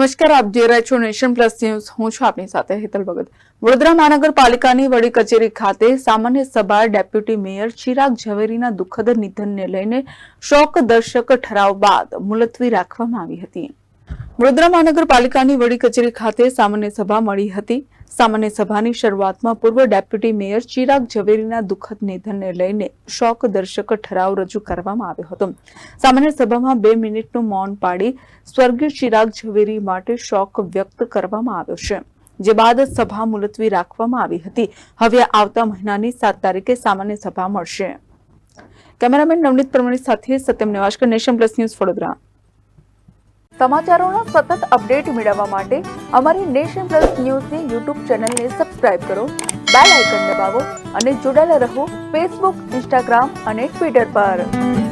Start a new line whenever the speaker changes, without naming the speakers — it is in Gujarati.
નમસ્કાર, આપ જોઈ રહ્યા છો નેશન પ્લસ ન્યૂઝ. હું છું આપની સાથે હેતલ ભગત. વડોદરા મહાનગરપાલિકાની વડી કચેરી ખાતે સામાન્ય સભા ડેપ્યુટી મેયર ચિરાગ ઝવેરીના દુઃખદ નિધનને લઈને શોકદર્શક ઠરાવ બાદ મુલતવી રાખવામાં આવી હતી. વડોદરા મહાનગરપાલિકાની વડી કચેરી ખાતે સામાન્ય સભા મળી હતી. સામાન્ય સભાની શરૂઆતમાં પૂર્વ ડેપ્યુટી મેયર ચિરાગ ઝવેરીના દુઃખદ નિધનને લઈને શોકદર્શક ઠરાવ રજૂ કરવામાં આવ્યો હતો. સામાન્ય સભામાં 2 મિનિટનું મૌન પાડી સ્વર્ગીય ચિરાગ ઝવેરી માટે શોક વ્યક્ત કરવામાં આવ્યો છે, જે બાદ સભા મુલતવી રાખવામાં આવી હતી. હવે આવતા મહિનાની 7 તારીખે સામાન્ય સભા મળશે. કેમેરામેન નવનીત પરમાણી સાથે સત્યમ નેવાશકર, નેશન પ્લસ ન્યૂઝ, વડોદરા. સમાચારોના સતત અપડેટ મેળવવા માટે અમારી નેશન પ્લસ ન્યૂઝની યુટ્યુબ ચેનલને સબસ્ક્રાઇબ કરો, બેલ આઇકન દબાવો અને જોડાયેલા રહો ફેસબુક, ઇન્સ્ટાગ્રામ અને ટ્વિટર પર.